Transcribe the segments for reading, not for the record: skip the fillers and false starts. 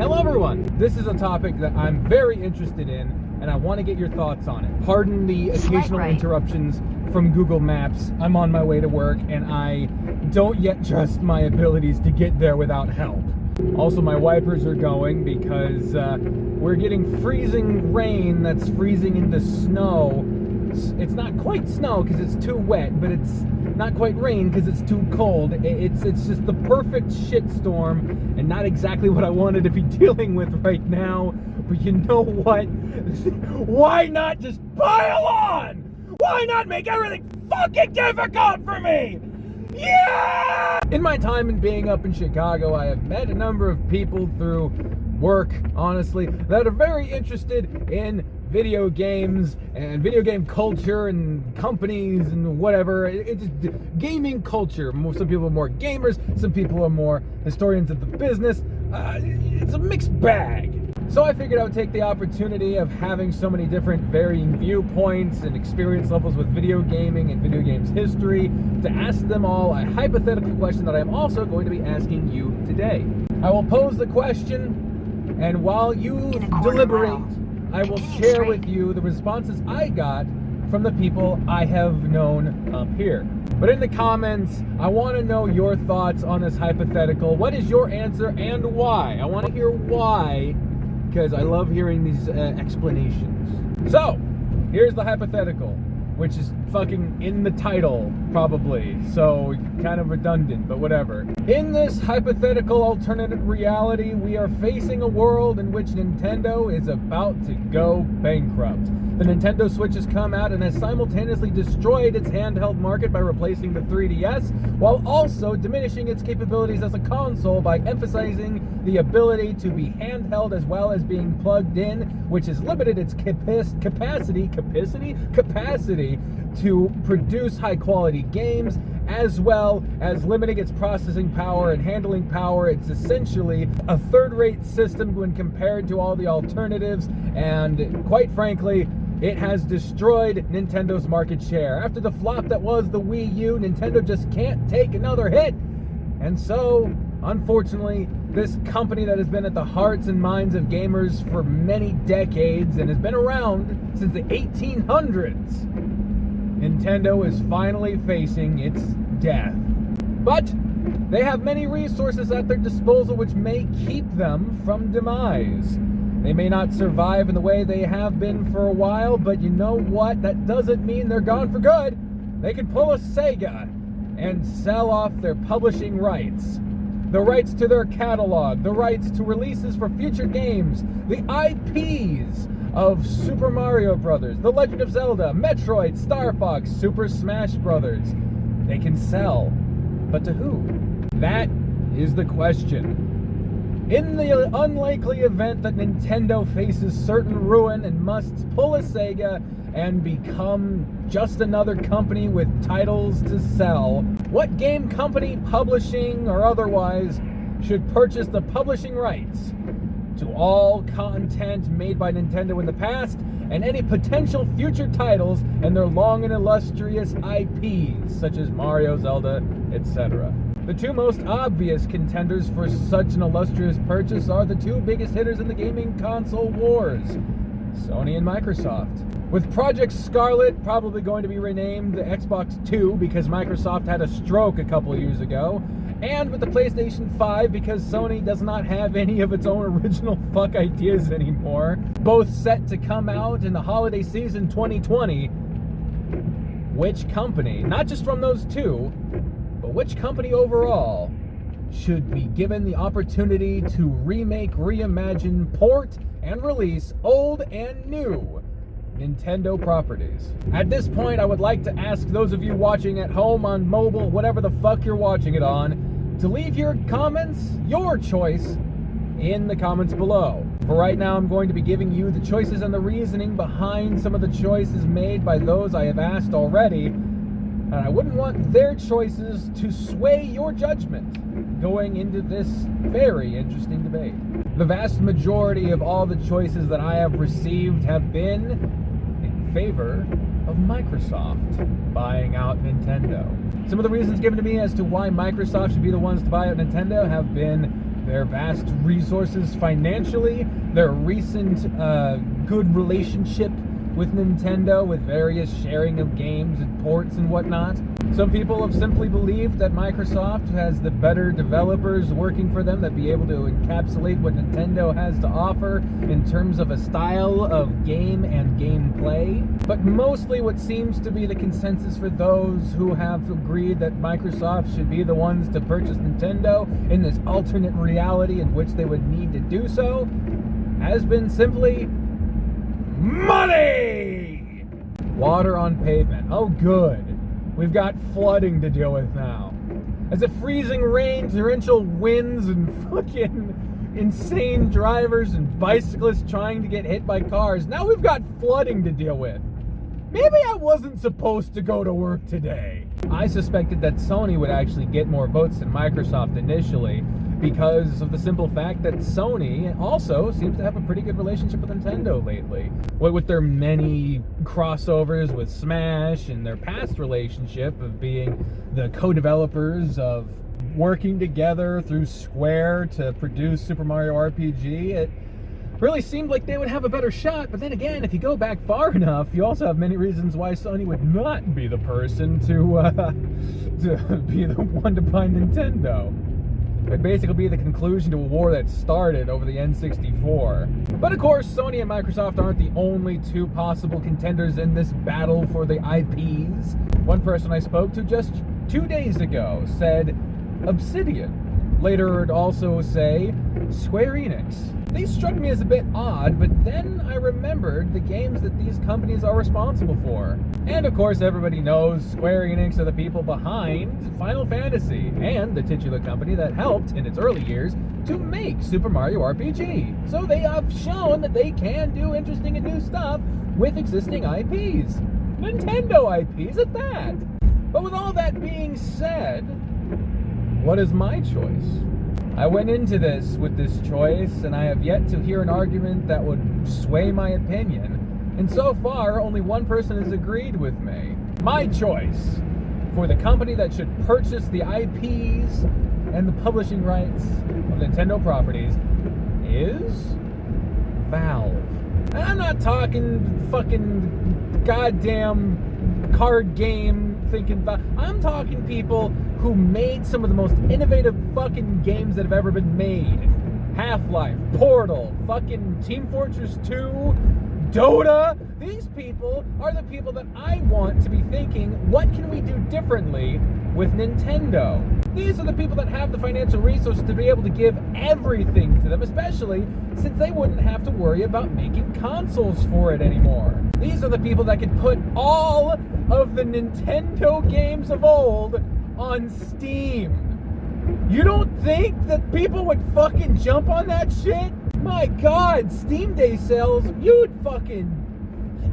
Hello everyone! This is a topic that I'm very interested in, and I want to get your thoughts on it. Pardon the occasional interruptions from Google Maps. I'm on my way to work, and I don't yet trust my abilities to get there without help. Also, my wipers are going because we're getting freezing rain that's freezing into snow. It's not quite snow because it's too wet, but it's not quite rain because it's too cold. It's just the perfect shitstorm, and not exactly what I wanted to be dealing with right now. But you know what? Why not just pile on? Why not make everything fucking difficult for me? Yeah! In my time in being up in Chicago, I have met a number of people through work, honestly, that are very interested in video games and video game culture and companies and whatever. It's gaming culture. Some people are more gamers, some people are more historians of the business. It's a mixed bag. So I figured I would take the opportunity of having so many different varying viewpoints and experience levels with video gaming and video games history to ask them all a hypothetical question that I am also going to be asking you today. I will pose the question, and while you deliberate, I will share with you the responses I got from the people I have known up here. But in the comments, I want to know your thoughts on this hypothetical. What is your answer and why? I want to hear why, because I love hearing these explanations. So, here's the hypothetical, which is fucking in the title, probably, so kind of redundant, but whatever. In this hypothetical alternative reality, we are facing a world in which Nintendo is about to go bankrupt. The Nintendo Switch has come out and has simultaneously destroyed its handheld market by replacing the 3DS, while also diminishing its capabilities as a console by emphasizing the ability to be handheld as well as being plugged in, which has limited its capacity to produce high-quality games, as well as limiting its processing power and handling power. It's essentially a third-rate system when compared to all the alternatives, and quite frankly, it has destroyed Nintendo's market share. After the flop that was the Wii U, Nintendo just can't take another hit. And so, unfortunately, this company that has been at the hearts and minds of gamers for many decades and has been around since the 1800s, Nintendo is finally facing its death. But they have many resources at their disposal which may keep them from demise. They may not survive in the way they have been for a while, but you know what? That doesn't mean they're gone for good. They can pull a Sega and sell off their publishing rights. The rights to their catalog, the rights to releases for future games, the IPs of Super Mario Brothers, The Legend of Zelda, Metroid, Star Fox, Super Smash Brothers. They can sell, but to who? That is the question. In the unlikely event that Nintendo faces certain ruin and must pull a Sega and become just another company with titles to sell, what game company, publishing or otherwise, should purchase the publishing rights to all content made by Nintendo in the past and any potential future titles and their long and illustrious IPs, such as Mario, Zelda, etc.? The two most obvious contenders for such an illustrious purchase are the two biggest hitters in the gaming console wars, Sony and Microsoft. With Project Scarlet probably going to be renamed the Xbox 2 because Microsoft had a stroke a couple years ago, and with the PlayStation 5 because Sony does not have any of its own original fuck ideas anymore, both set to come out in the holiday season 2020, which company, not just from those two, but which company overall should be given the opportunity to remake, reimagine, port, and release old and new Nintendo properties? At this point, I would like to ask those of you watching at home, on mobile, whatever the fuck you're watching it on, to leave your comments, your choice, in the comments below. For right now, I'm going to be giving you the choices and the reasoning behind some of the choices made by those I have asked already, and I wouldn't want their choices to sway your judgment going into this very interesting debate. The vast majority of all the choices that I have received have been in favor of Microsoft buying out Nintendo. Some of the reasons given to me as to why Microsoft should be the ones to buy out Nintendo have been their vast resources financially, their recent good relationship with Nintendo, with various sharing of games and ports and whatnot. Some people have simply believed that Microsoft has the better developers working for them that be able to encapsulate what Nintendo has to offer in terms of a style of game and gameplay. But mostly what seems to be the consensus for those who have agreed that Microsoft should be the ones to purchase Nintendo in this alternate reality in which they would need to do so has been simply money! Water on pavement. Oh, good. We've got flooding to deal with now. As a freezing rain, torrential winds, and fucking insane drivers and bicyclists trying to get hit by cars, now we've got flooding to deal with. Maybe I wasn't supposed to go to work today. I suspected that Sony would actually get more votes than Microsoft initially, because of the simple fact that Sony also seems to have a pretty good relationship with Nintendo lately. With their many crossovers with Smash and their past relationship of being the co-developers of working together through Square to produce Super Mario RPG, it really seemed like they would have a better shot. But then again, if you go back far enough, you also have many reasons why Sony would not be the person to be the one to buy Nintendo. It'd basically be the conclusion to a war that started over the N64. But of course, Sony and Microsoft aren't the only two possible contenders in this battle for the IPs. One person I spoke to just 2 days ago said Obsidian. Later it'd also say Square Enix. These struck me as a bit odd, but then I remembered the games that these companies are responsible for. And of course everybody knows Square Enix are the people behind Final Fantasy, and the titular company that helped in its early years to make Super Mario RPG. So they have shown that they can do interesting and new stuff with existing IPs. Nintendo IPs at that. But with all that being said, what is my choice? I went into this with this choice, and I have yet to hear an argument that would sway my opinion. And so far, only one person has agreed with me. My choice for the company that should purchase the IPs and the publishing rights of Nintendo properties is Valve. And I'm not talking fucking goddamn card game thinking Valve. I'm talking people who made some of the most innovative fucking games that have ever been made. Half-Life, Portal, fucking Team Fortress 2, Dota. These people are the people that I want to be thinking, what can we do differently with Nintendo? These are the people that have the financial resources to be able to give everything to them, especially since they wouldn't have to worry about making consoles for it anymore. These are the people that could put all of the Nintendo games of old on Steam. You don't think that people would fucking jump on that shit? My God, Steam Day sales,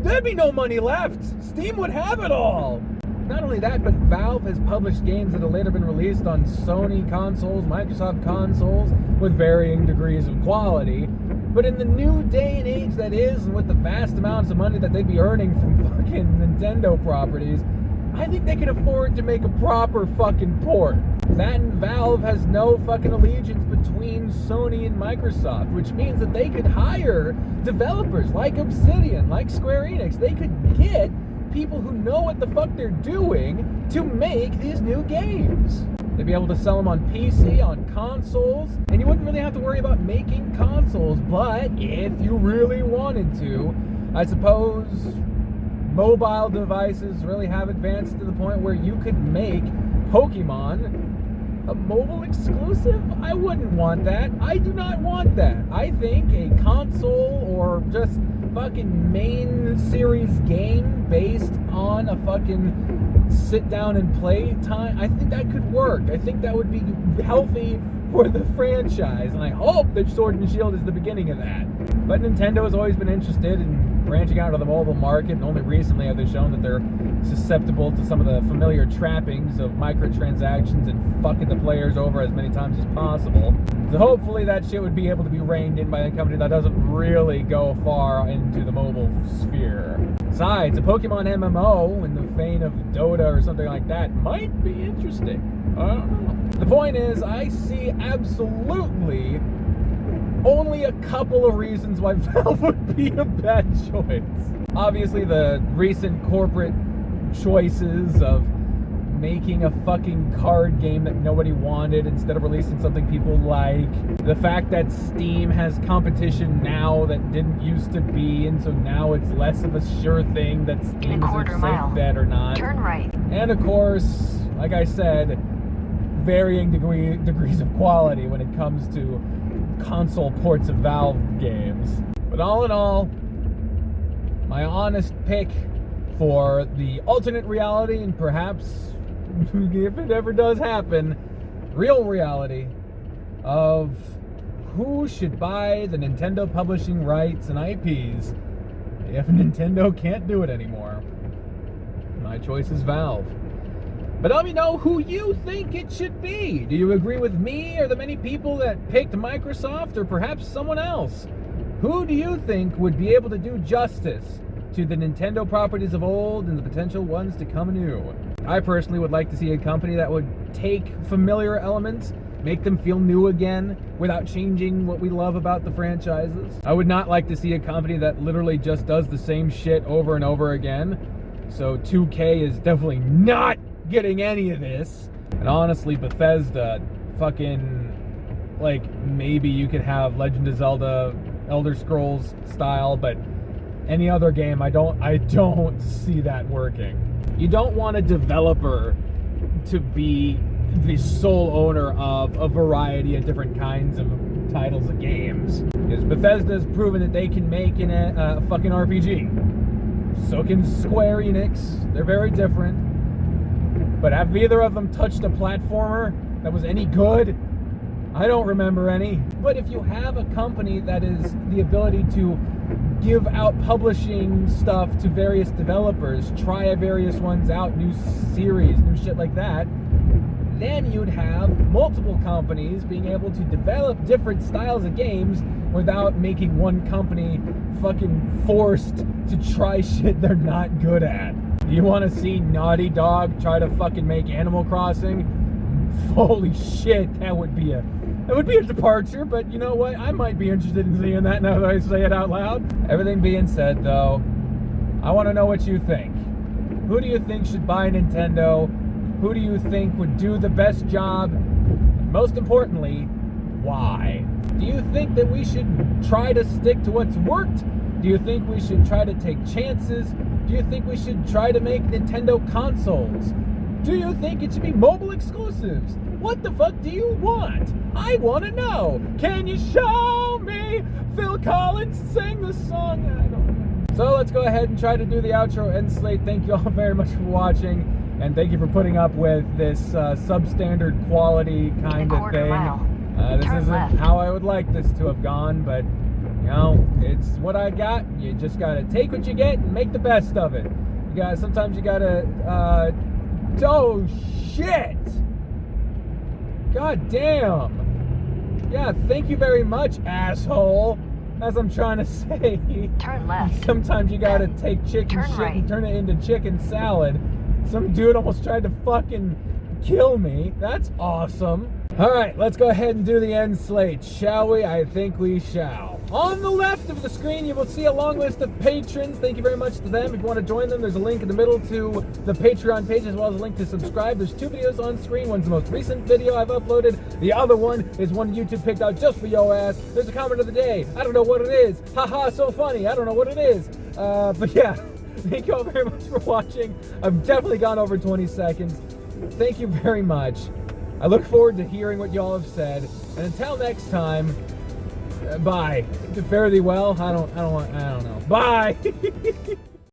there'd be no money left. Steam would have it all. Not only that, but Valve has published games that have later been released on Sony consoles, Microsoft consoles, with varying degrees of quality. But in the new day and age that is, and with the vast amounts of money that they'd be earning from fucking Nintendo properties, I think they can afford to make a proper fucking port. That and Valve has no fucking allegiance between Sony and Microsoft, which means that they could hire developers like Obsidian, like Square Enix. They could get people who know what the fuck they're doing to make these new games. They'd be able to sell them on PC, on consoles, and you wouldn't really have to worry about making consoles. But if you really wanted to, I suppose mobile devices really have advanced to the point where you could make Pokemon a mobile exclusive. I wouldn't want that. I do not want that. I think a console or just fucking main series game based on a fucking sit down and play time, I think that could work. I think that would be healthy for the franchise, and I hope that Sword and Shield is the beginning of that. But Nintendo has always been interested in branching out of the mobile market, and only recently have they shown that they're susceptible to some of the familiar trappings of microtransactions and fucking the players over as many times as possible. So hopefully that shit would be able to be reined in by a company that doesn't really go far into the mobile sphere. Besides, a Pokemon MMO in the vein of Dota or something like that might be interesting. I don't know. The point is, I see absolutely only a couple of reasons why Valve would be a bad choice. Obviously, the recent corporate choices of making a fucking card game that nobody wanted instead of releasing something people like. The fact that Steam has competition now that didn't used to be, and so now it's less of a sure thing that Steam is a safe bet or not. Turn right. And of course, like I said, varying degrees of quality when it comes to console ports of Valve games. But all in all, my honest pick for the alternate reality, and perhaps, if it ever does happen, real reality of who should buy the Nintendo publishing rights and IPs if Nintendo can't do it anymore. My choice is Valve. But let me know who you think it should be. Do you agree with me or the many people that picked Microsoft, or perhaps someone else? Who do you think would be able to do justice to the Nintendo properties of old and the potential ones to come new? I personally would like to see a company that would take familiar elements, make them feel new again without changing what we love about the franchises. I would not like to see a company that literally just does the same shit over and over again. So 2K is definitely not getting any of this. And honestly, Bethesda, fucking, like, maybe you could have Legend of Zelda, Elder Scrolls style, but any other game, I don't see that working. You don't want a developer to be the sole owner of a variety of different kinds of titles of games. Because Bethesda's proven that they can make a fucking RPG. So can Square Enix. They're very different. But have either of them touched a platformer that was any good? I don't remember any. But if you have a company that is the ability to give out publishing stuff to various developers, try various ones out, new series, new shit like that, then you'd have multiple companies being able to develop different styles of games without making one company fucking forced to try shit they're not good at. You want to see Naughty Dog try to fucking make Animal Crossing? Holy shit, that would be a departure, but you know what? I might be interested in seeing that now that I say it out loud. Everything being said, though, I want to know what you think. Who do you think should buy Nintendo? Who do you think would do the best job? Most importantly, why? Do you think that we should try to stick to what's worked? Do you think we should try to take chances? Do you think we should try to make Nintendo consoles? Do you think it should be mobile exclusives? What the fuck do you want? I want to know. Can you show me Phil Collins sing the song? I don't know. So let's go ahead and try to do the outro end slate. Thank you all very much for watching, and thank you for putting up with this substandard quality kind of thing. This isn't how I would like this to have gone, but you know, it's what I got. You just gotta take what you get and make the best of it. Sometimes you gotta, oh shit! God damn! Yeah, thank you very much, asshole! As I'm trying to say. Turn left. Sometimes you gotta take chicken shit right. and turn it into chicken salad. Some dude almost tried to fucking kill me. That's awesome. Alright, let's go ahead and do the end slate, shall we? I think we shall. On the left of the screen, you will see a long list of patrons. Thank you very much to them. If you want to join them, there's a link in the middle to the Patreon page, as well as a link to subscribe. There's 2 videos on screen. One's the most recent video I've uploaded. The other one is one YouTube picked out just for your ass. There's a comment of the day. I don't know what it is. Haha, so funny. I don't know what it is. But yeah, thank you all very much for watching. I've definitely gone over 20 seconds. Thank you very much. I look forward to hearing what y'all have said. And until next time, bye. Fare thee well. I don't know. Bye.